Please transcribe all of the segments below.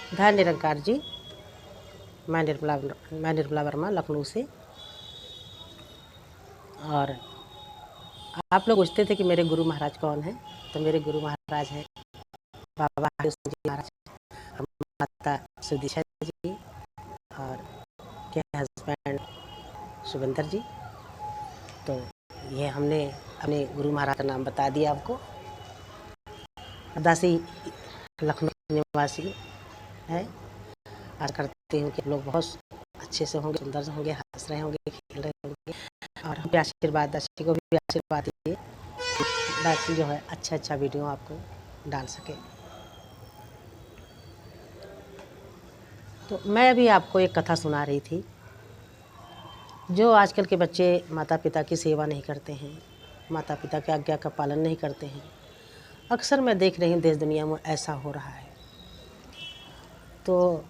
धन निरंकार जी, मैं निर्मला वर्मा लखनऊ से। और आप लोग पूछते थे कि मेरे गुरु महाराज कौन हैं, तो मेरे गुरु महाराज हैं बाबा हरि सिंह जी महाराज, माता सुदीक्षा जी और के हस्बैंड शुभेंद्र जी। तो ये हमने अपने गुरु महाराज का नाम बता दिया आपको। दासी लखनऊ निवासी है। आशा करती हूँ कि आप लोग बहुत अच्छे से होंगे, सुंदर से होंगे, हंस रहे होंगे, खेल रहे होंगे। और हम आशीर्वाद, दासी को भी आशीर्वाद दीजिए, दासी जो है अच्छा वीडियो आपको डाल सके। तो मैं अभी आपको एक कथा सुना रही थी। जो आजकल के बच्चे माता पिता की सेवा नहीं करते हैं, माता पिता की आज्ञा का पालन नहीं करते हैं, अक्सर मैं देख रही हूँ देश दुनिया में ऐसा हो रहा है। तो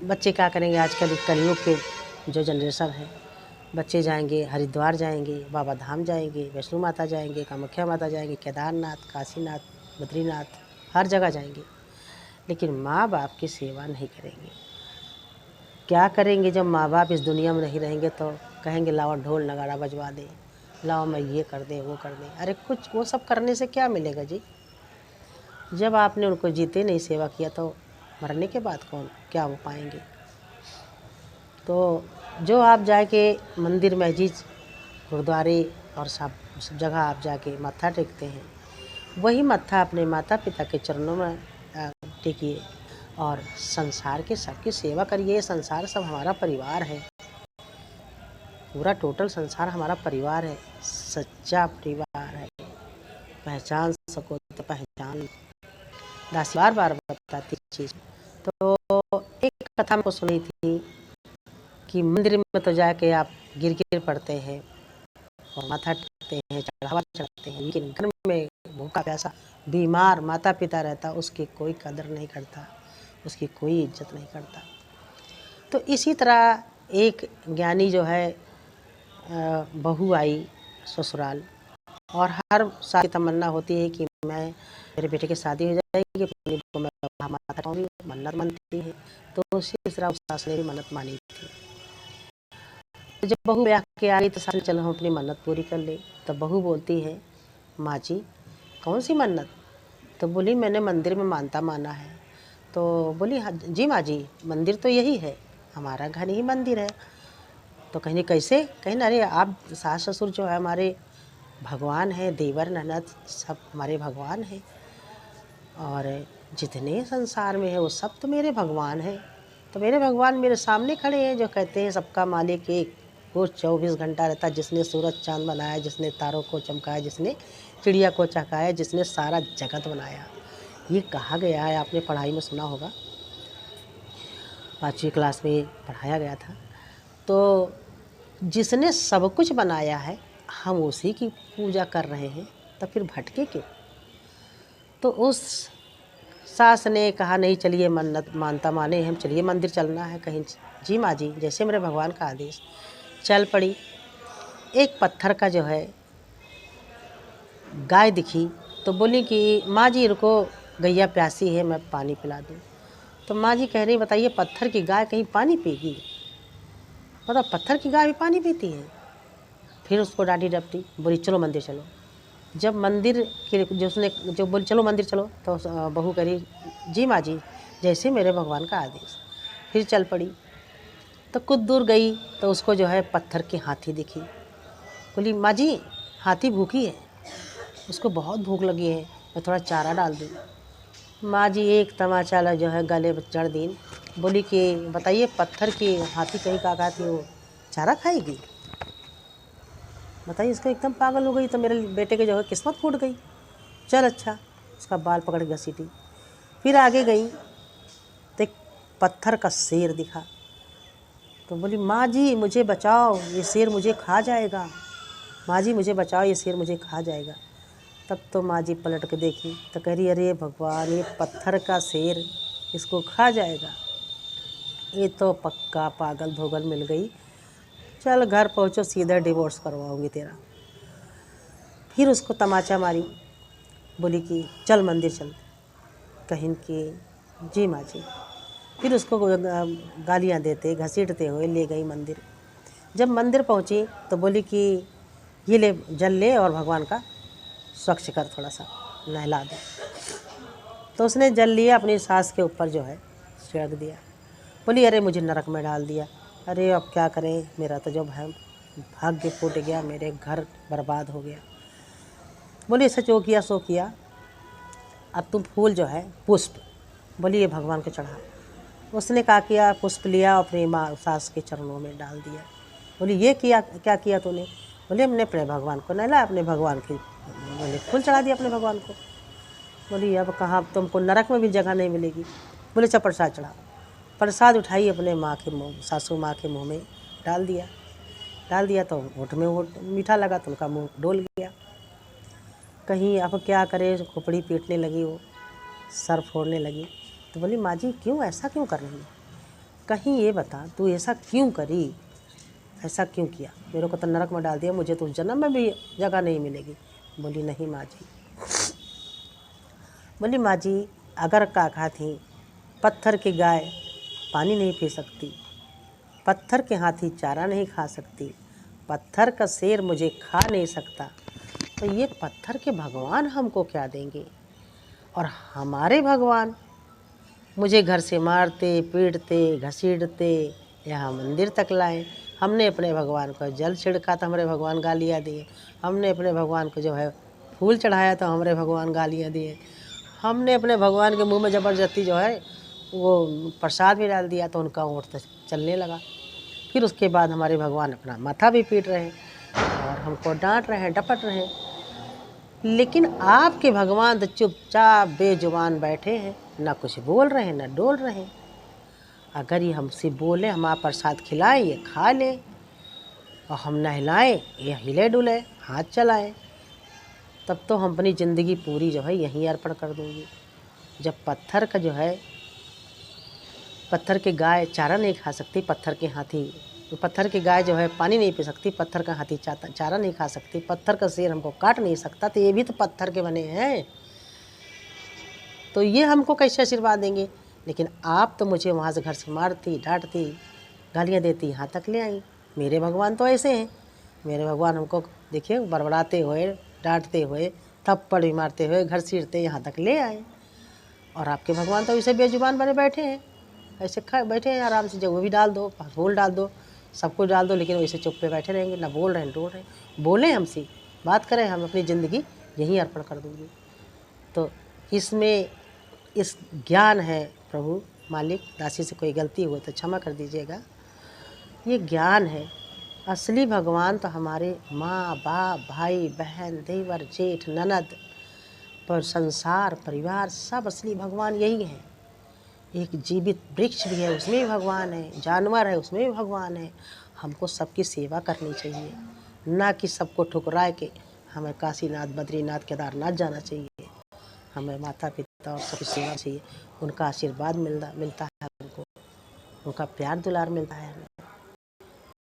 बच्चे क्या करेंगे, आजकल कलयुग के जो जनरेशन है, बच्चे जाएंगे हरिद्वार जाएंगे, बाबा धाम जाएंगे, वैष्णो माता जाएंगे, कामाख्या माता जाएंगे, केदारनाथ, काशीनाथ, बद्रीनाथ, हर जगह जाएंगे, लेकिन माँ बाप की सेवा नहीं करेंगे। क्या करेंगे जब माँ बाप इस दुनिया में नहीं रहेंगे? तो कहेंगे लाओ ढोल नगाड़ा बजवा दे, लाओ मैं ये कर दे वो कर दे। अरे कुछ वो सब करने से क्या मिलेगा जी? जब आपने उनको जीते नहीं सेवा किया तो मरने के बाद कौन क्या वो पाएंगे? तो जो आप जाके मंदिर मस्जिद गुरुद्वारे और सब जगह आप जाके मत्था टेकते हैं, वही मत्था अपने माता पिता के चरणों में टेकिए और संसार के सबकी सेवा करिए। संसार सब हमारा परिवार है, पूरा टोटल संसार हमारा परिवार है, सच्चा परिवार है। पहचान सको तो पहचान। दासी बार बार बताती चीज़। तो एक कथा को सुनी थी कि मंदिर में तो जाके आप गिर पड़ते हैं और माथा टेकते हैं, चढ़ावा चढ़ाते हैं, लेकिन घर में भूखा प्यासा बीमार माता पिता रहता, उसकी कोई कदर नहीं करता, उसकी कोई इज्जत नहीं करता। तो इसी तरह एक ज्ञानी जो है बहू आई ससुराल, और हर साल की तमन्ना होती है कि मेरे बेटे की शादी हो जाएगी, को मैं माता कहूँगी, मन्नत मानती है। तो उसी तरह उस सास ने भी मन्नत मानी थी। तो जब बहू ब्याह के आई तो सास ने चलो हम अपनी मन्नत पूरी कर ले। तो बहू बोलती है, माँ जी कौन सी मन्नत? तो बोली मैंने मंदिर में मानता माना है। तो बोली हाँ जी माँ जी, मंदिर तो यही है, हमारा घर ही मंदिर है। तो कहने कैसे? कहने अरे आप सास ससुर जो है हमारे भगवान है, देवर ननद सब हमारे भगवान हैं, और जितने संसार में है वो सब तो मेरे भगवान हैं। तो मेरे भगवान मेरे सामने खड़े हैं, जो कहते हैं सबका मालिक एक, वो 24 घंटा रहता, जिसने सूरज चांद बनाया, जिसने तारों को चमकाया, जिसने चिड़िया को चहकाया, जिसने सारा जगत बनाया। ये कहा गया है, आपने पढ़ाई में सुना होगा, 5वीं क्लास में पढ़ाया गया था। तो जिसने सब कुछ बनाया है, हम उसी की पूजा कर रहे हैं, तो फिर भटके क्यों? तो उस सास ने कहा नहीं चलिए मन्नत मानता माने हम, चलिए मंदिर चलना है। कहीं जी माँ जी, जैसे मेरे भगवान का आदेश। चल पड़ी। एक पत्थर का जो है गाय दिखी, तो बोली कि माँ जी रुको, गैया प्यासी है, मैं पानी पिला दूँ। तो माँ जी कह रही बताइए पत्थर की गाय कहीं पानी पीगी? मतलब पत्थर की गाय भी पानी पीती है? फिर उसको डांटी डपटी, बोली चलो मंदिर चलो। जब मंदिर के जो बोली चलो मंदिर चलो, तो बहू कह रही जी माँ जी जैसे मेरे भगवान का आदेश। फिर चल पड़ी। तो कुछ दूर गई तो उसको जो है पत्थर की हाथी दिखी। बोली माँ जी हाथी भूखी है, उसको बहुत भूख लगी है, मैं थोड़ा चारा डाल दूँ। माँ जी एक तमाचा जो है गले चढ़ दी। बोली कि बताइए पत्थर की हाथी कहीं का खाती वो चारा खाएगी? बताइए, इसको एकदम पागल हो गई। तो मेरे बेटे के जो है किस्मत फूट गई। चल अच्छा, उसका बाल पकड़ के घसीटी। फिर आगे गई तो एक पत्थर का शेर दिखा। तो बोली माँ जी मुझे बचाओ, ये शेर मुझे खा जाएगा, माँ जी मुझे बचाओ, ये शेर मुझे खा जाएगा। तब तो माँ जी पलट के देखी तो कह रही अरे भगवान, ये पत्थर का शेर इसको खा जाएगा, ये तो पक्का पागल धोगल मिल गई। चल घर पहुँचो, सीधा डिवोर्स करवाऊँगी तेरा। फिर उसको तमाचा मारी, बोली कि चल मंदिर चल। कहीं कि जी माँ जी। फिर उसको गालियाँ देते घसीटते हुए ले गई मंदिर। जब मंदिर पहुँची तो बोली कि ये ले जल ले और भगवान का स्वच्छ कर, थोड़ा सा नहला दे। तो उसने जल लिया, अपनी सास के ऊपर जो है छिड़क दिया। बोली अरे मुझे नरक में डाल दिया, अरे अब क्या करें, मेरा तो जो भाग्य फूट गया, मेरे घर बर्बाद हो गया। बोली ऐसा जो किया सो किया, अब तुम फूल जो है पुष्प, बोली ये भगवान को चढ़ा। उसने कहा किया, पुष्प लिया अपनी माँ सास के चरणों में डाल दिया। बोली ये किया, क्या किया तूने? बोले हमने अपने भगवान को नहलाया, अपने भगवान की, बोले फूल चढ़ा दिया अपने भगवान को। बोली अब कहाँ, तुमको नरक में भी जगह नहीं मिलेगी। बोले अच्छा प्रसाद चढ़ाओ। प्रसाद उठाई, अपने माँ के मुँह, सासू माँ के मुँह में डाल दिया तो होठ में होठ मीठा लगा तो उनका मुँह डोल गया। कहीं अब क्या करे, खोपड़ी पीटने लगी, वो सर फोड़ने लगी। तो बोली माँ जी क्यों, ऐसा क्यों कर रही है? कहीं ये बता तू ऐसा क्यों करी, ऐसा क्यों किया? मेरे को तो नरक में डाल दिया, मुझे तो उस जन्म में भी जगह नहीं मिलेगी। बोली नहीं माँ जी। बोली माँ जी अगर काका थी, पत्थर की गाय पानी नहीं पी सकती, पत्थर के हाथी चारा नहीं खा सकती, पत्थर का शेर मुझे खा नहीं सकता, तो ये पत्थर के भगवान हमको क्या देंगे? और हमारे भगवान मुझे घर से मारते पीटते घसीटते यहाँ मंदिर तक लाए। हमने अपने भगवान को जल छिड़का तो हमारे भगवान गालियाँ दिए, हमने अपने भगवान को जो है फूल चढ़ाया तो हमारे भगवान गालियाँ दिए, हमने अपने भगवान के मुंह में ज़बरदस्ती जो है वो प्रसाद भी डाल दिया तो उनका ऊँट तो चलने लगा। फिर उसके बाद हमारे भगवान अपना माथा भी पीट रहे हैं और हमको डांट रहे हैं, डपट रहे हैं। लेकिन आपके भगवान तो चुपचाप बेजुबान बैठे हैं, ना कुछ बोल रहे हैं ना डोल रहे हैं। अगर ये हमसे बोले, हम आप प्रसाद खिलाएं, ये खा ले, और हम नहलाएं, ये हिले डुले हाथ चलाएं, तब तो हम अपनी ज़िंदगी पूरी जो है यहीं अर्पण कर दूँगी। जब पत्थर का जो है, पत्थर की गाय चारा नहीं खा सकती, पत्थर के हाथी, पत्थर की गाय जो है पानी नहीं पी सकती, पत्थर का हाथी चारा नहीं खा सकती, पत्थर का शेर हमको काट नहीं सकता, तो ये भी तो पत्थर के बने हैं, तो ये हमको कैसे आशीर्वाद देंगे? लेकिन आप तो मुझे वहाँ से घर से मारती डांटती गालियाँ देती यहाँ तक ले आई। मेरे भगवान तो ऐसे हैं, मेरे भगवान हमको देखिए बड़बड़ाते हुए, डांटते हुए, थप्पड़ भी मारते हुए, घसीटते यहाँ तक ले आए। और आपके भगवान तो ऐसे बेजुबान बने बैठे हैं, ऐसे बैठे हैं आराम से, जो वो भी डाल दो, फूल डाल दो, सब कुछ डाल दो, लेकिन वैसे चुप पे बैठे रहेंगे, ना बोल रहे हैं डोल रहे हैं। बोलें हमसे, बात करें, हम अपनी ज़िंदगी यहीं अर्पण कर दूँगी। तो इसमें इस ज्ञान है, प्रभु मालिक दासी से कोई गलती हो तो क्षमा कर दीजिएगा। ये ज्ञान है, असली भगवान तो हमारे माँ बाप भाई बहन देवर जेठ ननद पर संसार परिवार सब असली भगवान यही है। एक जीवित वृक्ष भी है उसमें भी भगवान है, जानवर है उसमें भी भगवान है। हमको सबकी सेवा करनी चाहिए, ना कि सबको ठुकरा के हमें काशीनाथ बद्रीनाथ केदारनाथ जाना चाहिए। हमें माता पिता और सबकी सेवा चाहिए, उनका आशीर्वाद मिलता है हमको, उनका प्यार दुलार मिलता है हमें,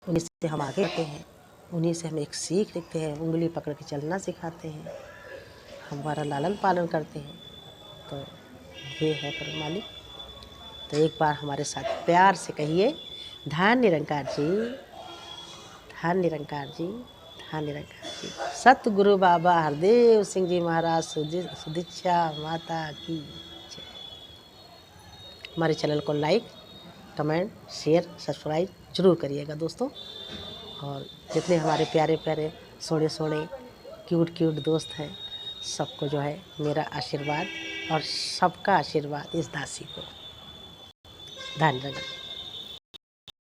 उन्हीं से हम आगे बढ़ते हैं, उन्हीं से हम एक सीख लेते हैं, उंगली पकड़ के चलना सिखाते हैं, हमारा लालन पालन करते हैं। तो ये है प्रभु मालिक। तो एक बार हमारे साथ प्यार से कहिए, धन निरंकार जी, धन निरंकार जी, धन निरंकार जी। सतगुरु बाबा हरदेव सिंह जी महाराज सुदीक्षा माता की जय। हमारे चैनल को लाइक कमेंट शेयर सब्सक्राइब जरूर करिएगा दोस्तों। और जितने हमारे प्यारे प्यारे सोने सोने क्यूट क्यूट दोस्त हैं, सबको जो है मेरा आशीर्वाद और सबका आशीर्वाद इस दासी को। धन्यवाद।